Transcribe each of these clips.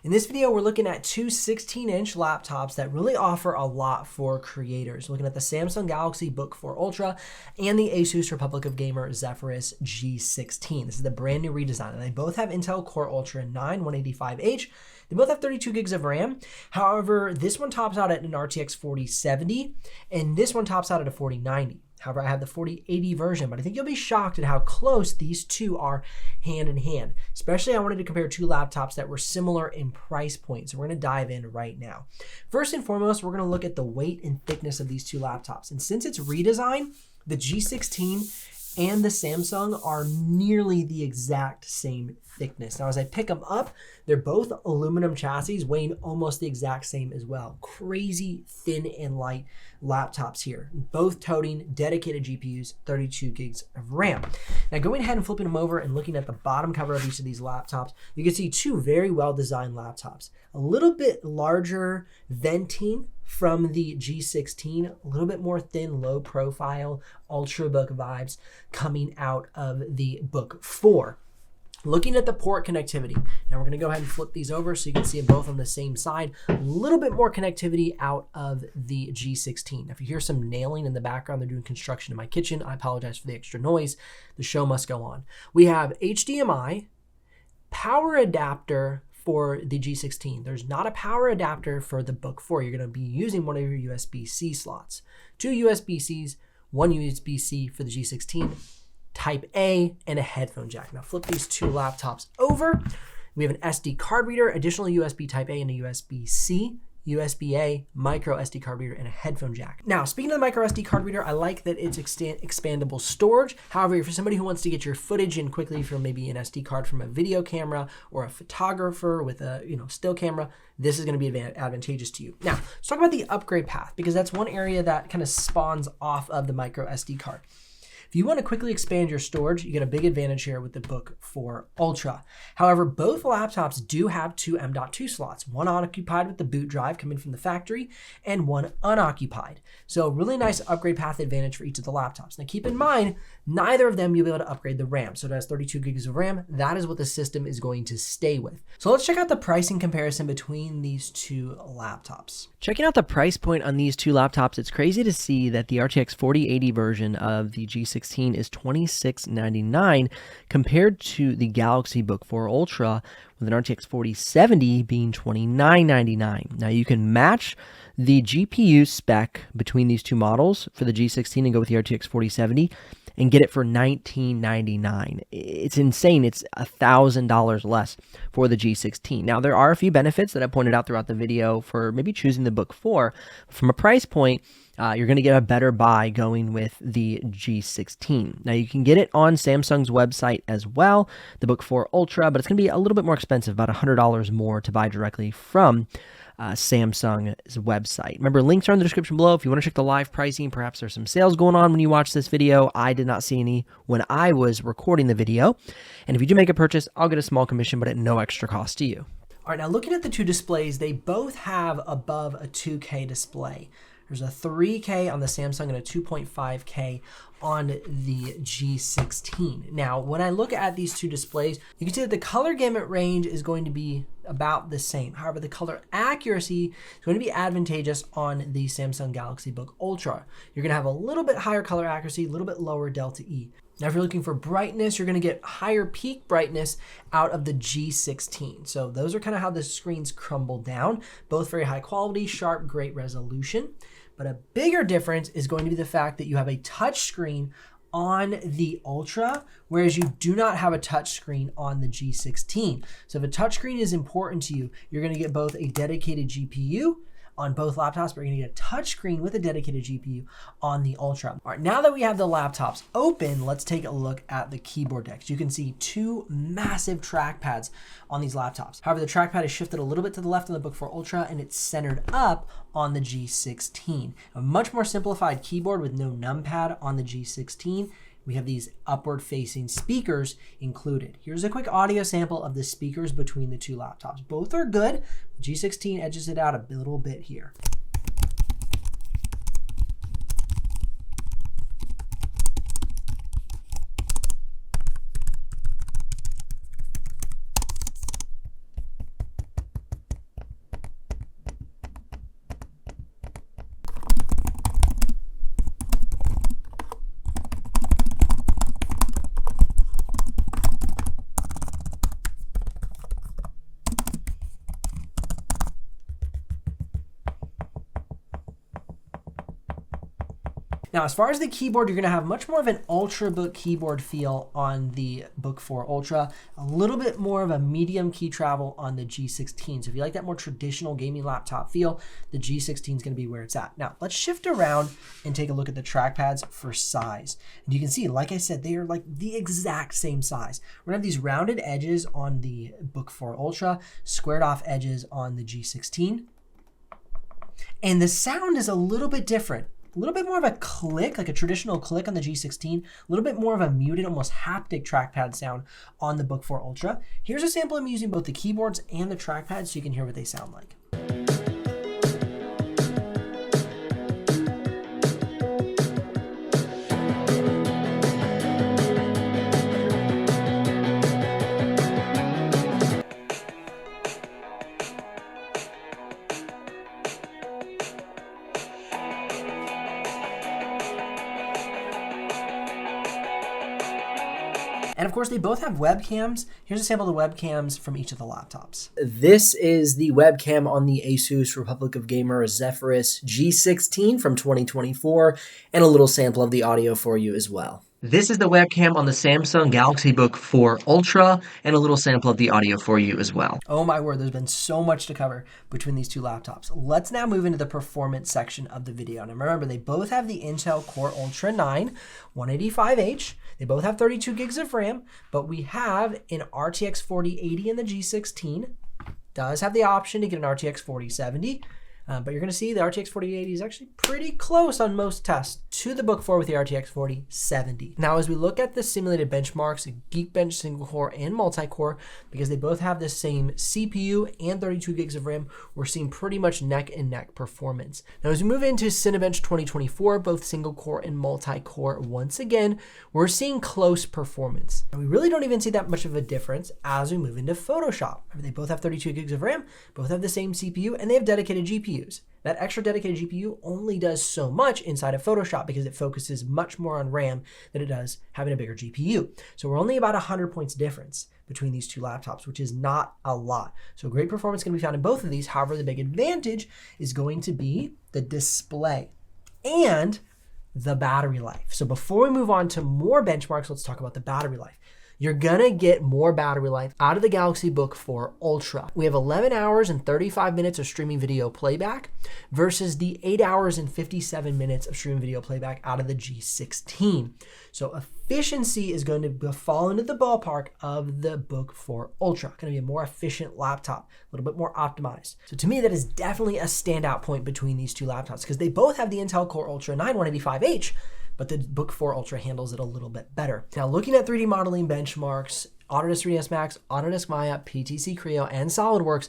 In this video, we're looking at two 16-inch laptops that really offer a lot for creators. We're looking at the Samsung Galaxy Book4 Ultra and the Asus ROG Zephyrus G16. This is the brand new redesign, and they both have Intel Core Ultra 9 185H. They both have 32 gigs of RAM. However, this one tops out at an RTX 4070, and this one tops out at a 4090. However, I have the 4080 version, but I think you'll be shocked at how close these two are hand in hand. Especially, I wanted to compare two laptops that were similar in price point. So we're going to dive in right now. First and foremost, we're going to look at the weight and thickness of these two laptops. And since it's redesigned, the G16 and the Samsung are nearly the exact same thickness. Now, as I pick them up, they're both aluminum chassis weighing almost the exact same as well. Crazy thin and light laptops here, both toting dedicated GPUs, 32 gigs of RAM. Now, going ahead and flipping them over and looking at the bottom cover of each of these laptops, you can see two very well-designed laptops. A little bit larger venting from the G16, a little bit more thin, low profile, Ultrabook vibes coming out of the Book4. Looking at the port connectivity, now we're going to go ahead and flip these over so you can see them both on the same side. A little bit more connectivity out of the G16. Now, if you hear some nailing in the background, they're doing construction in my kitchen. I apologize for the extra noise. The show must go on. We have HDMI, power adapter for the G16. There's not a power adapter for the Book4. You're going to be using one of your USB-C slots. Two USB-Cs, one USB-C for the G16. Type A, and a headphone jack. Now flip these two laptops over. We have an SD card reader, additional USB Type A and a USB-C, USB-A, micro SD card reader, and a headphone jack. Now, speaking of the micro SD card reader, I like that it's expandable storage. However, for somebody who wants to get your footage in quickly from maybe an SD card from a video camera or a photographer with a still camera, this is going to be advantageous to you. Now, let's talk about the upgrade path, because that's one area that kind of spawns off of the micro SD card. If you want to quickly expand your storage, you get a big advantage here with the Book4 Ultra. However, both laptops do have two M.2 slots, one occupied with the boot drive coming from the factory and one unoccupied. So really nice upgrade path advantage for each of the laptops. Now keep in mind, neither of them you'll be able to upgrade the RAM. So it has 32 gigs of RAM. That is what the system is going to stay with. So let's check out the pricing comparison between these two laptops. Checking out the price point on these two laptops, it's crazy to see that the RTX 4080 version of the G16 is $2699 compared to the Galaxy Book4 Ultra with an RTX 4070 being $2999. Now you can match the GPU spec between these two models for the G16 and go with the RTX 4070 and get it for $1999. It's insane. It's $1,000 less for the G16. Now, there are a few benefits that I pointed out throughout the video for maybe choosing the Book4. From a price point, you're going to get a better buy going with the G16. Now, you can get it on Samsung's website as well, the Book4 Ultra, but it's going to be a little bit more expensive, about $100 more to buy directly from Samsung's website. Remember, links are in the description below if you want to check the live pricing. Perhaps there's some sales going on when you watch this video. I did not see any when I was recording the video. And if you do make a purchase, I'll get a small commission, but at no extra cost to you. All right, now looking at the two displays, they both have above a 2K display. There's a 3K on the Samsung and a 2.5K on the G16. Now, when I look at these two displays, you can see that the color gamut range is going to be about the same. However, the color accuracy is going to be advantageous on the Samsung Galaxy Book Ultra. You're going to have a little bit higher color accuracy, a little bit lower delta E. Now, if you're looking for brightness, you're going to get higher peak brightness out of the G16. So those are kind of how the screens crumble down. Both very high quality, sharp, great resolution. But a bigger difference is going to be the fact that you have a touch screen on the Ultra, whereas you do not have a touch screen on the G16. So if a touch screen is important to you, you're going to get both a dedicated GPU on both laptops, but you're gonna get a touch screen with a dedicated GPU on the Ultra. All right, now that we have the laptops open, let's take a look at the keyboard decks. You can see two massive trackpads on these laptops. However, the trackpad is shifted a little bit to the left on the Book4 Ultra, and it's centered up on the G16. A much more simplified keyboard with no numpad on the G16. We have these upward facing speakers included. Here's a quick audio sample of the speakers between the two laptops. Both are good. The G16 edges it out a little bit here. Now, as far as the keyboard, you're gonna have much more of an Ultrabook keyboard feel on the Book 4 Ultra, a little bit more of a medium key travel on the G16. So if you like that more traditional gaming laptop feel, the G16 is gonna be where it's at. Now, let's shift around and take a look at the trackpads for size. And you can see, like I said, they are like the exact same size. We're gonna have these rounded edges on the Book 4 Ultra, squared off edges on the G16. And the sound is a little bit different. A little bit more of a click, like a traditional click on the G16, a little bit more of a muted, almost haptic trackpad sound on the Book 4 Ultra. Here's a sample of using both the keyboards and the trackpad so you can hear what they sound like. And of course, they both have webcams. Here's a sample of the webcams from each of the laptops. This is the webcam on the Asus Republic of Gamer Zephyrus G16 from 2024, and a little sample of the audio for you as well. This is the webcam on the Samsung Galaxy Book 4 Ultra, and a little sample of the audio for you as well. Oh my word, there's been so much to cover between these two laptops. Let's now move into the performance section of the video. Now remember, they both have the Intel Core Ultra 9 185H. They both have 32 gigs of RAM, but we have an RTX 4080 in the G16. Does have the option to get an RTX 4070. But you're going to see the RTX 4080 is actually pretty close on most tests to the Book 4 with the RTX 4070. Now, as we look at the simulated benchmarks, Geekbench single core and multi-core, because they both have the same CPU and 32 gigs of RAM, we're seeing pretty much neck and neck performance. Now, as we move into Cinebench 2024, both single core and multi-core, once again, we're seeing close performance. And we really don't even see that much of a difference as we move into Photoshop. I mean, they both have 32 gigs of RAM, both have the same CPU, and they have dedicated GPUs. That extra dedicated GPU only does so much inside of Photoshop because it focuses much more on RAM than it does having a bigger GPU. So we're only about 100 points difference between these two laptops, which is not a lot. So great performance can be found in both of these. However, the big advantage is going to be the display and the battery life. So before we move on to more benchmarks, let's talk about the battery life. You're gonna get more battery life out of the Galaxy Book 4 Ultra. We have 11 hours and 35 minutes of streaming video playback versus the 8 hours and 57 minutes of streaming video playback out of the G16. So efficiency is going to fall into the ballpark of the Book 4 Ultra. Gonna be a more efficient laptop, a little bit more optimized. So to me, that is definitely a standout point between these two laptops because they both have the Intel Core Ultra 9 185H, but the Book 4 Ultra handles it a little bit better. Now, looking at 3D modeling benchmarks, Autodesk 3ds Max, Autodesk Maya, PTC Creo, and SolidWorks,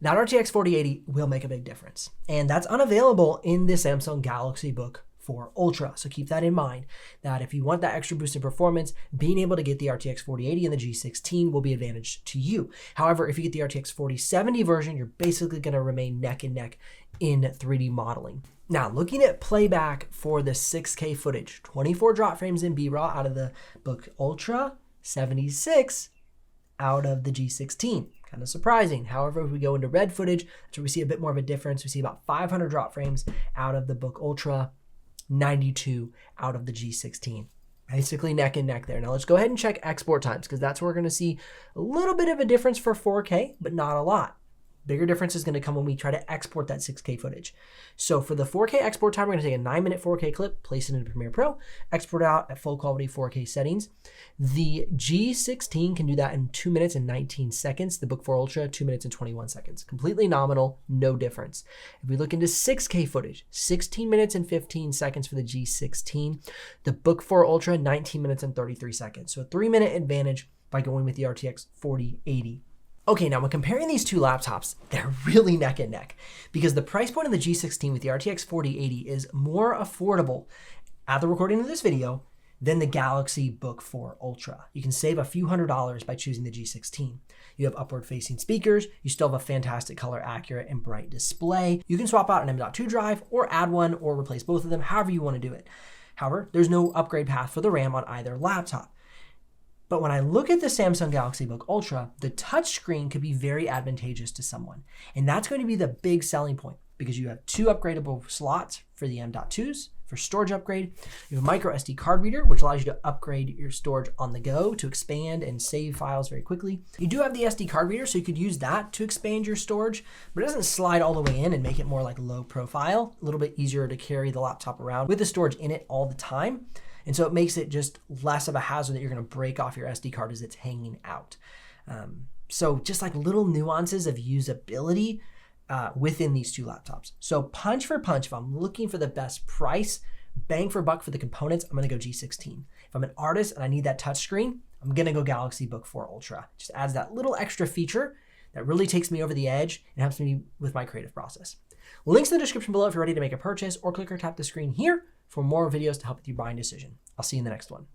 that RTX 4080 will make a big difference. And that's unavailable in the Samsung Galaxy Book 4 Ultra. So keep that in mind, that if you want that extra boost in performance, being able to get the RTX 4080 and the G16 will be advantage to you. However, if you get the RTX 4070 version, you're basically gonna remain neck and neck in 3D modeling. Now, looking at playback for the 6K footage, 24 drop frames in B-RAW out of the Book Ultra, 76 out of the G16. Kind of surprising. However, if we go into red footage, that's where we see a bit more of a difference. We see about 500 drop frames out of the Book Ultra, 92 out of the G16. Basically neck and neck there. Now let's go ahead and check export times because that's where we're going to see a little bit of a difference for 4K, but not a lot. Bigger difference is going to come when we try to export that 6K footage. So for the 4K export time, we're going to take a 9-minute 4K clip, place it into Premiere Pro, export out at full quality 4K settings. The G16 can do that in 2 minutes and 19 seconds. The Book 4 Ultra, 2 minutes and 21 seconds. Completely nominal, no difference. If we look into 6K footage, 16 minutes and 15 seconds for the G16. The Book 4 Ultra, 19 minutes and 33 seconds. So a 3-minute advantage by going with the RTX 4080. Okay, now when comparing these two laptops, they're really neck and neck because the price point of the G16 with the RTX 4080 is more affordable at the recording of this video than the Galaxy Book 4 Ultra. You can save a few $100s by choosing the G16. You have upward facing speakers, you still have a fantastic color accurate and bright display. You can swap out an M.2 drive or add one or replace both of them, however you want to do it. However, there's no upgrade path for the RAM on either laptop. But when I look at the Samsung Galaxy Book Ultra, the touchscreen could be very advantageous to someone. And that's going to be the big selling point because you have 2 upgradable slots for the M.2s for storage upgrade. You have a micro SD card reader, which allows you to upgrade your storage on the go to expand and save files very quickly. You do have the SD card reader, so you could use that to expand your storage, but it doesn't slide all the way in and make it more like low profile. A little bit easier to carry the laptop around with the storage in it all the time. And so it makes it just less of a hazard that you're gonna break off your SD card as it's hanging out. So just like little nuances of usability within these 2 laptops. So punch for punch, if I'm looking for the best price, bang for buck for the components, I'm gonna go G16. If I'm an artist and I need that touchscreen, I'm gonna go Galaxy Book 4 Ultra. Just adds that little extra feature that really takes me over the edge and helps me with my creative process. Links in the description below if you're ready to make a purchase, or click or tap the screen here for more videos to help with your buying decision. I'll see you in the next one.